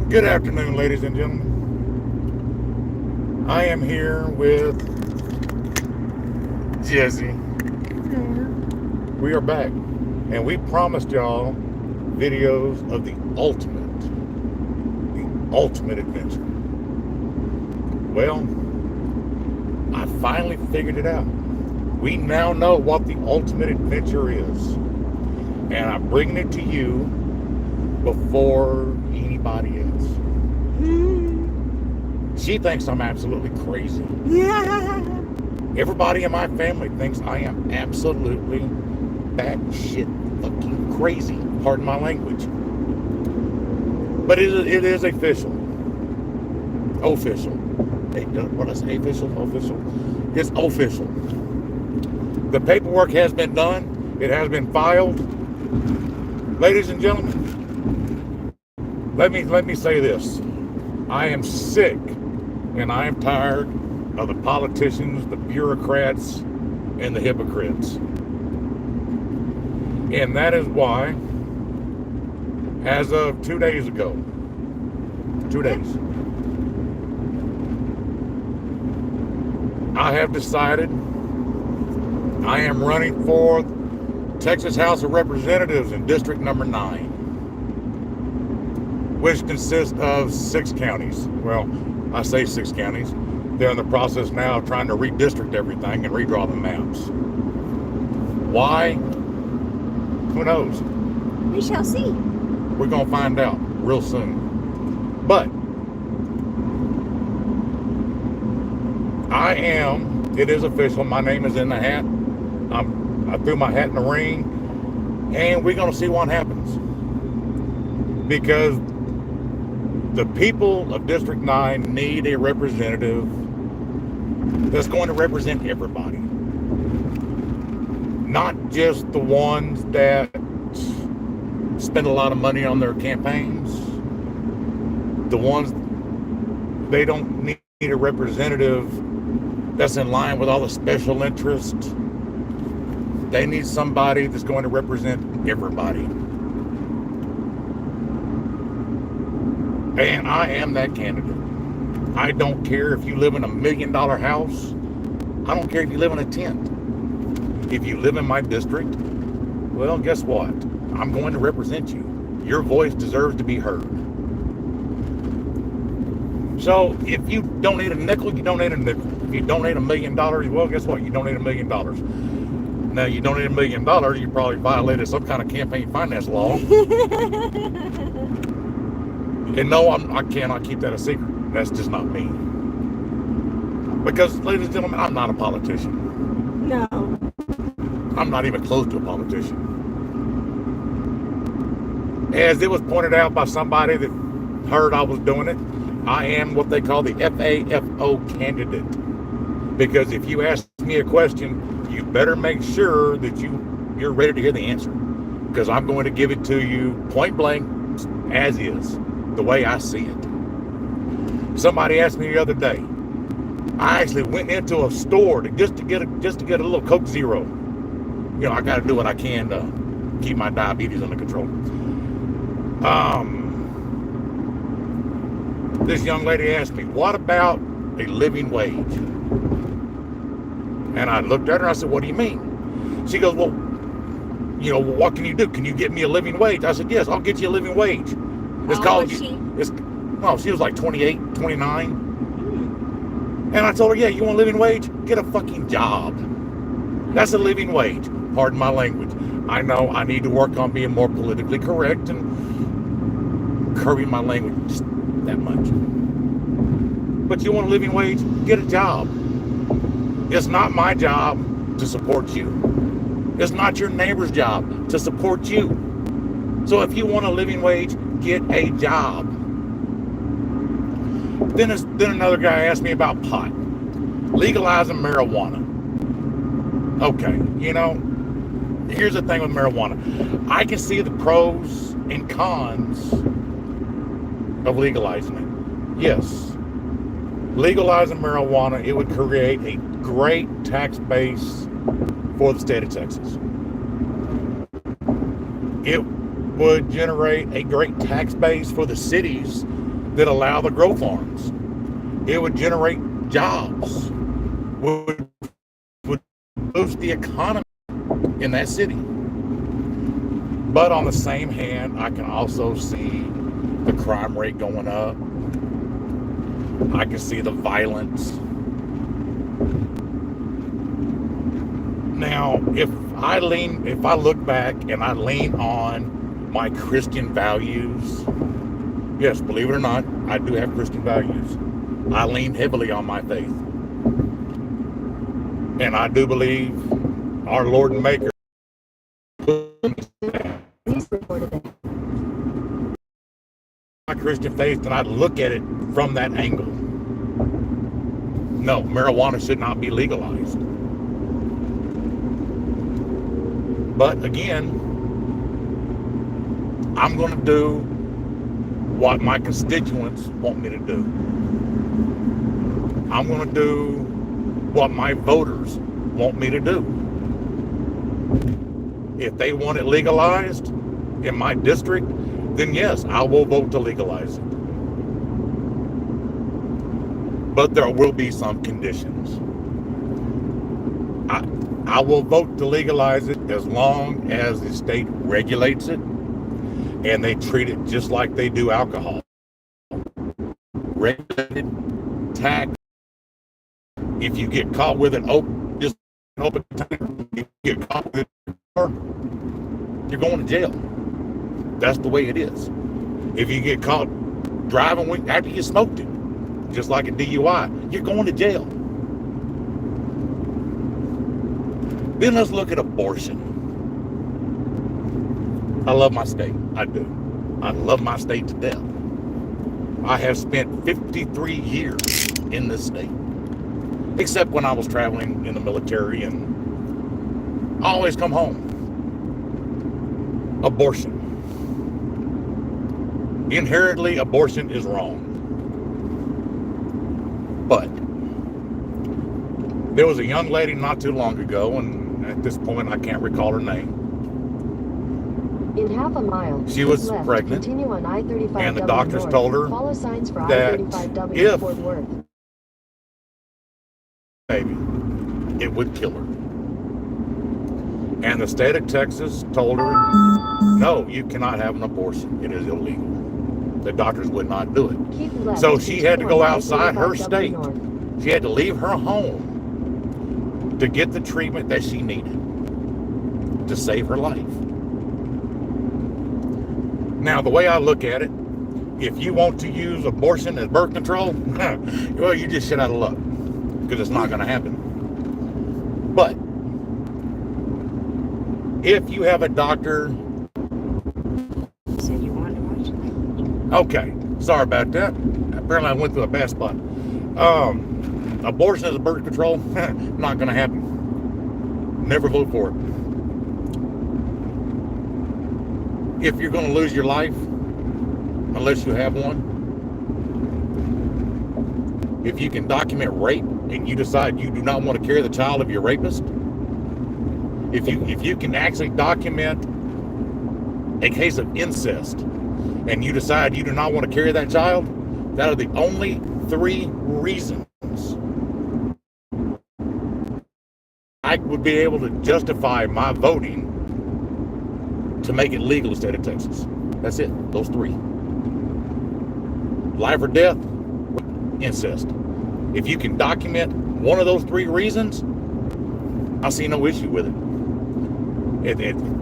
Good afternoon, ladies and gentlemen. I am here with Jesse. We are back, and we promised y'all videos of the ultimate adventure. Well, I finally figured it out. We now know what the ultimate adventure is, and I'm bringing it to you before anybody else. She thinks I'm absolutely crazy. Yeah. Everybody in my family thinks I am absolutely batshit fucking crazy. Pardon my language. But it is official. Official. What did I say? Official? Official? It's official. The paperwork has been done. It has been filed. Ladies and gentlemen, let me say this. I am sick and I am tired of the politicians, the bureaucrats, and the hypocrites. And that is why, as of 2 days ago, 2 days, I have decided I am running for Texas House of Representatives in District number 9, which consists of 6 counties. Well, I say 6 counties. They're in the process now of trying to redistrict everything and redraw the maps. Why? Who knows? We shall see. We're going to find out real soon. But it is official. My name is in the hat. I threw my hat in the ring, and we're going to see what happens. Because the people of District 9 need a representative that's going to represent everybody. Not just the ones that spend a lot of money on their campaigns. The ones, they don't need a representative that's in line with all the special interests. They need somebody that's going to represent everybody. And I am that candidate. I don't care if you live in $1 million house. I don't care if you live in a tent. If you live in my district, well, guess what? I'm going to represent you. Your voice deserves to be heard. So if you donate a nickel, you donate a nickel. If you donate $1 million, well, guess what? You donate $1 million. Now, you donate $1 million, you probably violated some kind of campaign finance law. And no, I cannot keep that a secret. That's just not me. Because, ladies and gentlemen, I'm not a politician. No. I'm not even close to a politician. As it was pointed out by somebody that heard I was doing it, I am what they call the FAFO candidate. Because if you ask me a question, you better make sure that you're ready to hear the answer. Because I'm going to give it to you point blank, as is, the way I see it. Somebody asked me the other day. I actually went into a store just to get a little Coke Zero. You know, I got to do what I can to keep my diabetes under control. This young lady asked me, what about a living wage? And I looked at her and I said, what do you mean? She goes, well, you know, what can you do? Can you get me a living wage? I said, yes, I'll get you a living wage. It's called, she was like 28, 29. And I told her, yeah, you want a living wage? Get a fucking job. That's a living wage. Pardon my language. I know I need to work on being more politically correct and curbing my language just that much. But you want a living wage? Get a job. It's not my job to support you. It's not your neighbor's job to support you. So if you want a living wage, get a job. Then another guy asked me about pot. Legalizing marijuana. Okay, you know, here's the thing with marijuana. I can see the pros and cons of legalizing it. Yes, legalizing marijuana, it would create a great tax base for the state of Texas. It would generate a great tax base for the cities that allow the grow farms. It would generate jobs, would boost the economy in that city. But on the same hand, I can also see the crime rate going up. I can see the violence. Now, if I look back and I lean on my Christian values, yes, believe it or not, I do have Christian values. I lean heavily on my faith. And I do believe our Lord and Maker my Christian faith, and I look at it from that angle. No, marijuana should not be legalized. But again, I'm going to do what my constituents want me to do. I'm going to do what my voters want me to do. If they want it legalized in my district, then yes, I will vote to legalize it. But there will be some conditions. I will vote to legalize it as long as the state regulates it and they treat it just like they do alcohol. Regulated, taxed. If you get caught with an open container, if you get caught with it, you're going to jail. That's the way it is. If you get caught driving after you smoked it, just like a DUI, you're going to jail. Then let's look at abortion. I love my state. I do. I love my state to death. I have spent 53 years in this state, except when I was traveling in the military, and I always come home. Abortion. Inherently, abortion is wrong. But there was a young lady not too long ago, and at this point I can't recall her name. In half a mile, she was left, pregnant, continue on I-35 and the doctors north. told her Follow signs for that I-35 if Fort Worth. Maybe it would kill her. And the state of Texas told her, no, you cannot have an abortion. It is illegal. The doctors would not do it. Left, so she had to go outside her state. North. She had to leave her home to get the treatment that she needed to save her life. Now, the way I look at it, if you want to use abortion as birth control, well, you just shit out of luck, because it's not going to happen. But if you have a doctor... Said you wanted to watch it. Okay, sorry about that. Apparently I went through a bad spot. Abortion as a birth control, not going to happen. Never vote for it. If you're going to lose your life, unless you have one, if you can document rape and you decide you do not want to carry the child of your rapist, if you can actually document a case of incest and you decide you do not want to carry that child, that are the only 3 reasons I would be able to justify my voting to make it legal in the state of Texas. That's it. Those 3. Life or death, incest. If you can document one of those 3 reasons, I see no issue with it.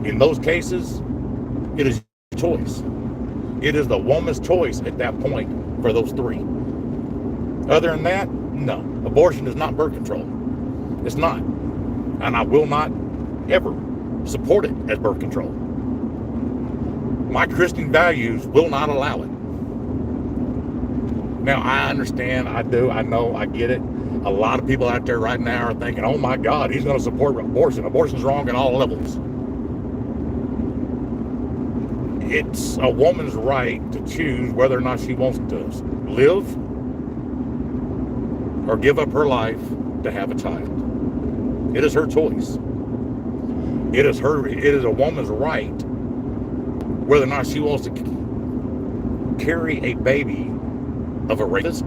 In those cases, it is your choice. It is the woman's choice at that point for those 3. Other than that, no. Abortion is not birth control. It's not. And I will not ever support it as birth control. My Christian values will not allow it. Now, I understand, I do, I know, I get it. A lot of people out there right now are thinking, oh my God, he's going to support abortion. Abortion's wrong at all levels. It's a woman's right to choose whether or not she wants to live or give up her life to have a child. It is her choice. It is a woman's right whether or not she wants to carry a baby of a rapist.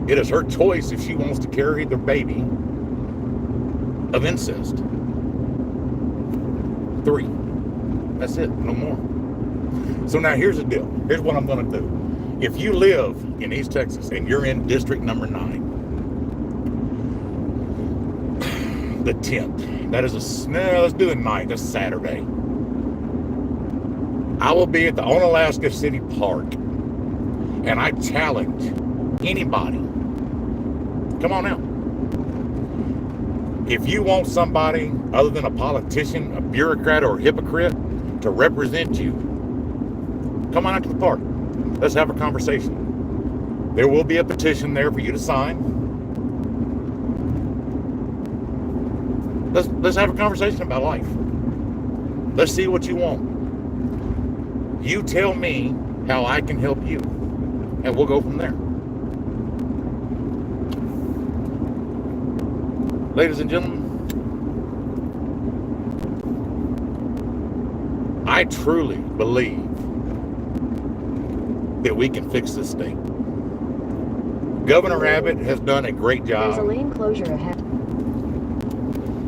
It is her choice if she wants to carry the baby of incest. 3. That's it, no more. So now here's the deal. Here's what I'm going to do. If you live in East Texas and you're in district number 9, the 10th, that is let's do the 9th, that's Saturday. I will be at the Onalaska City Park, and I challenge anybody, come on out. If you want somebody other than a politician, a bureaucrat, or a hypocrite to represent you, come on out to the park. Let's have a conversation. There will be a petition there for you to sign. Let's have a conversation about life. Let's see what you want. You tell me how I can help you, and we'll go from there. Ladies and gentlemen, I truly believe that we can fix this state. Governor Abbott has done a great job. There's a lane closure ahead.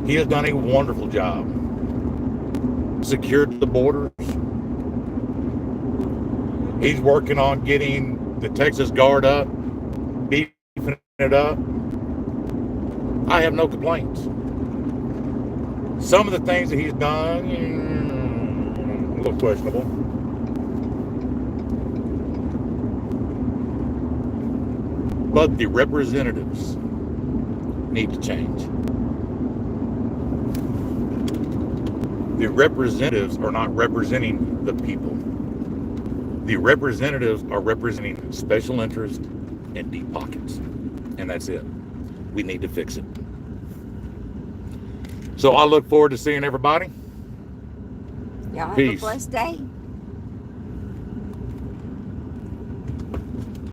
He has done a wonderful job. Secured the borders. He's working on getting the Texas Guard up, beefing it up. I have no complaints. Some of the things that he's done, a little questionable. But the representatives need to change. The representatives are not representing the people. The representatives are representing special interest and deep pockets. And that's it. We need to fix it. So I look forward to seeing everybody. Y'all have Peace. a blessed day.